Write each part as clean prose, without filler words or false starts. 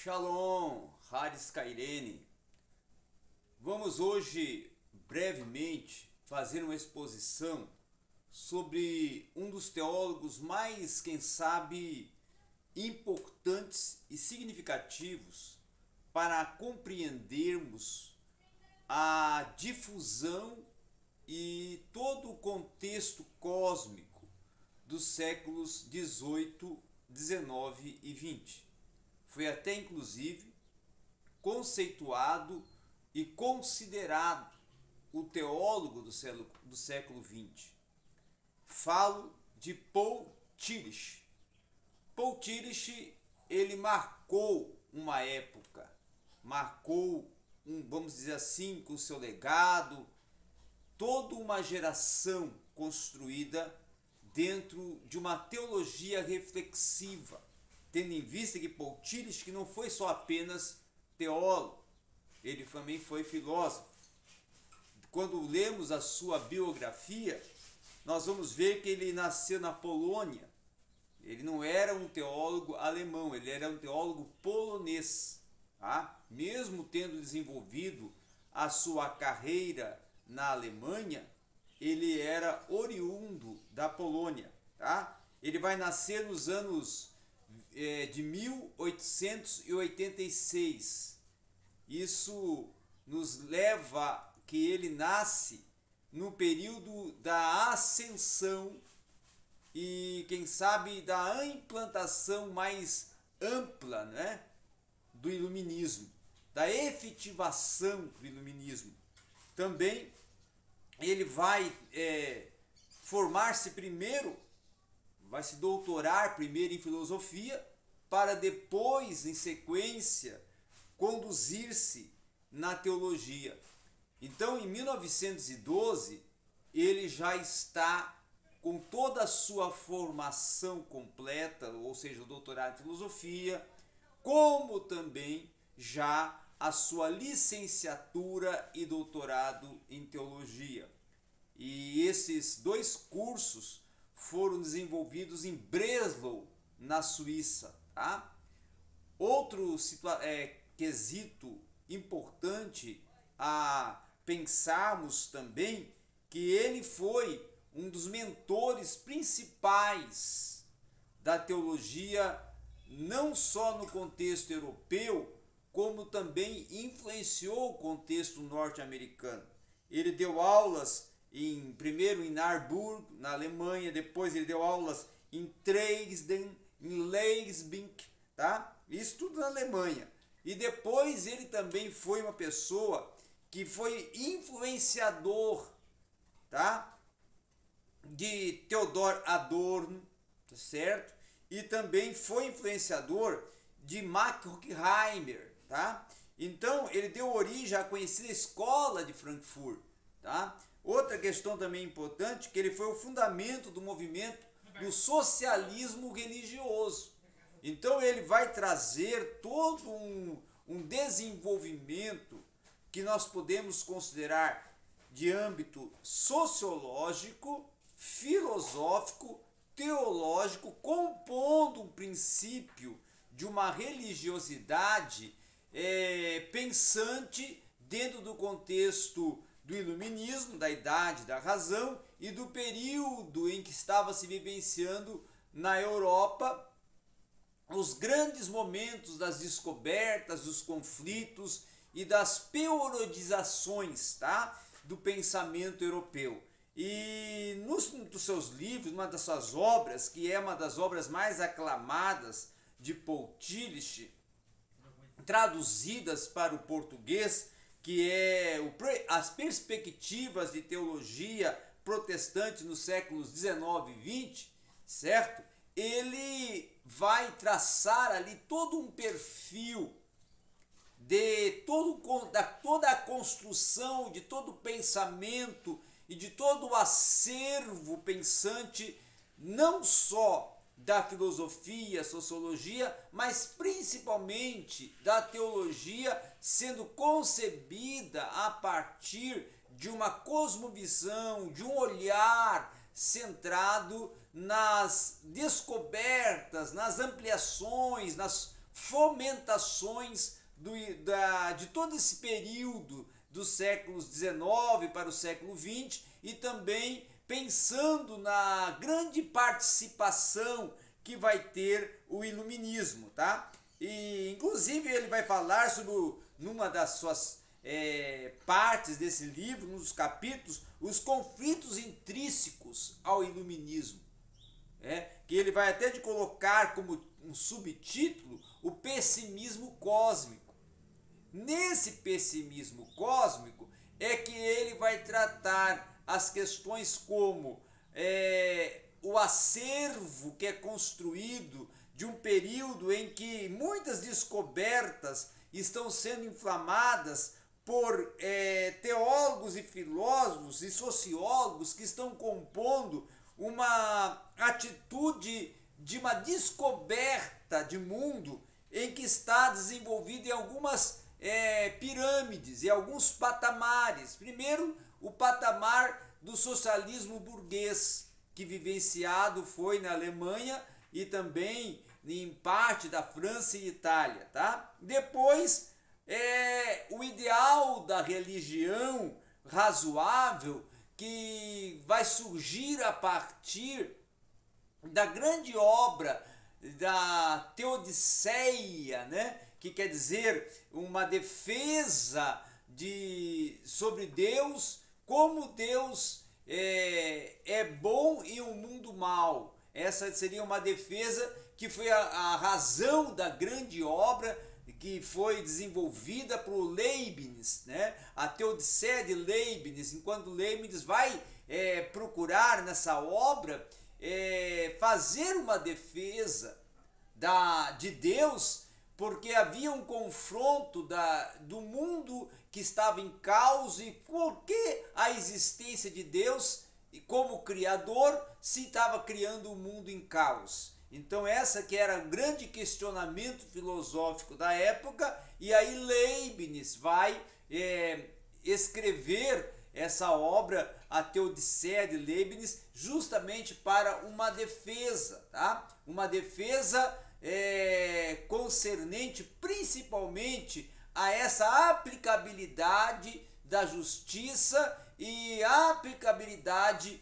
Shalom, Haris Kairene. Vamos hoje brevemente fazer uma exposição sobre um dos teólogos mais, quem sabe, importantes e significativos para compreendermos a difusão e todo o contexto cósmico dos séculos 18, 19 e 20. Foi até inclusive conceituado e considerado o teólogo do século 20. Falo de Paul Tillich. Paul Tillich, ele marcou uma época, vamos dizer assim, com seu legado, toda uma geração construída dentro de uma teologia reflexiva, tendo em vista que Paul Tillich que não foi só apenas teólogo, ele também foi filósofo. Quando lemos a sua biografia, nós vamos ver que ele nasceu na Polônia. Ele não era um teólogo alemão, ele era um teólogo polonês. Tá? Mesmo tendo desenvolvido a sua carreira na Alemanha, ele era oriundo da Polônia. Tá? Ele vai nascer nos anos de 1886. Isso nos leva que ele nasce no período da ascensão e, quem sabe, da implantação mais ampla, né, do iluminismo, da efetivação do iluminismo. Também ele vai formar-se primeiro, vai se doutorar primeiro em filosofia, para depois, em sequência, conduzir-se na teologia. Então, em 1912, ele já está com toda a sua formação completa, ou seja, o doutorado em filosofia, como também já a sua licenciatura e doutorado em teologia. E esses dois cursos foram desenvolvidos em Breslau, na Suíça. Tá? Outro quesito importante a pensarmos também que ele foi um dos mentores principais da teologia, não só no contexto europeu, como também influenciou o contexto norte-americano. Ele deu aulas primeiro em Marburg, na Alemanha, depois ele deu aulas em Dresden, em Leipzig, tá? Isso tudo na Alemanha. E depois ele também foi uma pessoa que foi influenciador, tá? De Theodor Adorno, tá certo? E também foi influenciador de Max Horkheimer, tá? Então ele deu origem à conhecida escola de Frankfurt, tá? Outra questão também importante, que ele foi o fundamento do movimento do socialismo religioso. Então ele vai trazer todo um desenvolvimento que nós podemos considerar de âmbito sociológico, filosófico, teológico, compondo um princípio de uma religiosidade pensante dentro do contexto do iluminismo, da idade da razão e do período em que estava se vivenciando na Europa os grandes momentos das descobertas, dos conflitos e das periodizações, tá, do pensamento europeu. E nos seus livros, uma das suas obras, que é uma das obras mais aclamadas de Paul Tillich, traduzidas para o português, que é as perspectivas de teologia protestante nos séculos 19 e 20, certo? Ele vai traçar ali todo um perfil de toda a construção, de todo o pensamento e de todo o acervo pensante, não só da filosofia, sociologia, mas principalmente da teologia, sendo concebida a partir de uma cosmovisão, de um olhar centrado nas descobertas, nas ampliações, nas fomentações de todo esse período dos séculos XIX para o século XX e também pensando na grande participação que vai ter o iluminismo, tá? E inclusive ele vai falar sobre, numa das suas partes desse livro, nos capítulos, os conflitos intrínsecos ao iluminismo, que ele vai até de colocar como um subtítulo o pessimismo cósmico. Nesse pessimismo cósmico é que ele vai tratar as questões como o acervo que é construído de um período em que muitas descobertas estão sendo inflamadas por teólogos e filósofos e sociólogos que estão compondo uma atitude de uma descoberta de mundo em que está desenvolvido em algumas pirâmides e alguns patamares. Primeiro, o patamar do socialismo burguês, que vivenciado foi na Alemanha e também em parte da França e Itália, tá? Depois, o ideal da religião razoável que vai surgir a partir da grande obra da Teodiceia, né? Que quer dizer uma defesa sobre Deus, como Deus é bom e um mundo mau. Essa seria uma defesa que foi a razão da grande obra que foi desenvolvida por Leibniz, né? A Teodiceia de Leibniz, enquanto Leibniz vai procurar nessa obra fazer uma defesa de Deus, porque havia um confronto do mundo que estava em caos e por que a existência de Deus como Criador se estava criando o mundo em caos. Então essa que era o grande questionamento filosófico da época, e aí Leibniz vai escrever essa obra, a Teodiceia de Leibniz, justamente para uma defesa, tá? Uma defesa concernente principalmente a essa aplicabilidade da justiça e a aplicabilidade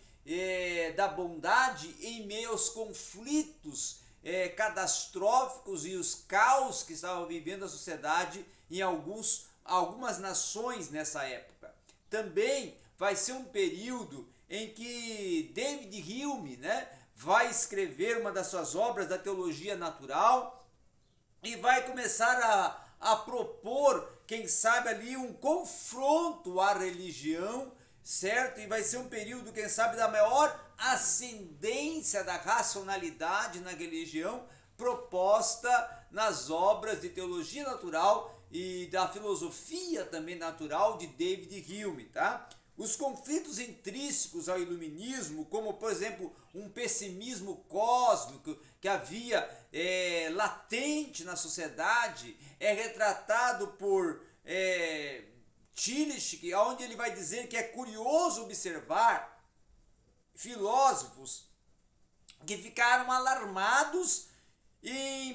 da bondade em meio aos conflitos catastróficos e os caos que estavam vivendo a sociedade em algumas nações nessa época. Também vai ser um período em que David Hume, né, vai escrever uma das suas obras da teologia natural e vai começar a propor, quem sabe ali, um confronto à religião, certo? E vai ser um período, quem sabe, da maior ascendência da racionalidade na religião proposta nas obras de teologia natural e da filosofia também natural de David Hume, tá? Os conflitos intrínsecos ao iluminismo, como por exemplo um pessimismo cósmico que havia latente na sociedade, é retratado por Tillich, onde ele vai dizer que é curioso observar filósofos que ficaram alarmados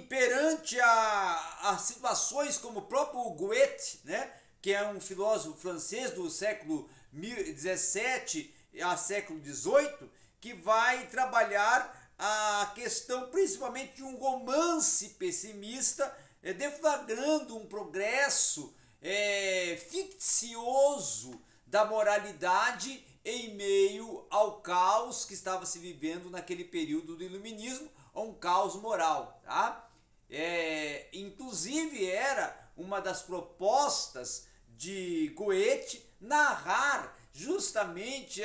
perante a situações como o próprio Goethe, né, que é um filósofo francês do século XVII a século XVIII, que vai trabalhar a questão principalmente de um romance pessimista, deflagrando um progresso ficticioso da moralidade em meio ao caos que estava se vivendo naquele período do iluminismo, um caos moral, tá? Inclusive era uma das propostas de Goethe narrar justamente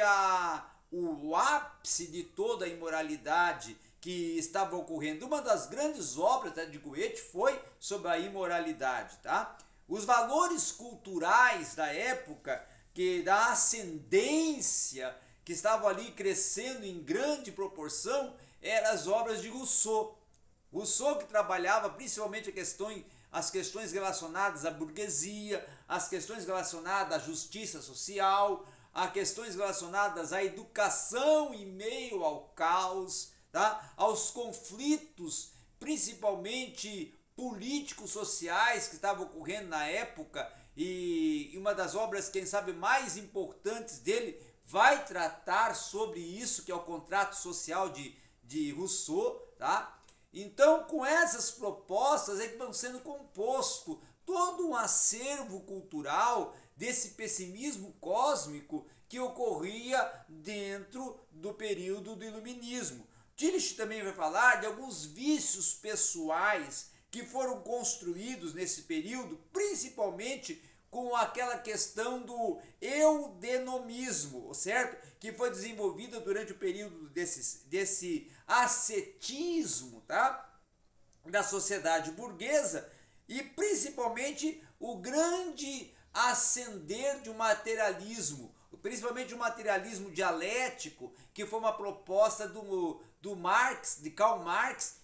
o ápice de toda a imoralidade que estava ocorrendo. Uma das grandes obras de Goethe foi sobre a imoralidade, tá? Os valores culturais da época, da ascendência que estavam ali crescendo em grande proporção, eram as obras de Rousseau. Rousseau, que trabalhava principalmente as questões relacionadas à burguesia, as questões relacionadas à justiça social, as questões relacionadas à educação em meio ao caos, tá? Aos conflitos, principalmente políticos sociais que estavam ocorrendo na época, e uma das obras, quem sabe, mais importantes dele vai tratar sobre isso, que é o Contrato Social de Rousseau, tá? Então, com essas propostas é que vão sendo composto todo um acervo cultural desse pessimismo cósmico que ocorria dentro do período do Iluminismo. Tillich também vai falar de alguns vícios pessoais que foram construídos nesse período, principalmente com aquela questão do eudenomismo, certo? Que foi desenvolvida durante o período desse ascetismo, tá? Da sociedade burguesa, e principalmente o grande ascender de um materialismo, principalmente um materialismo dialético, que foi uma proposta do Marx, de Karl Marx,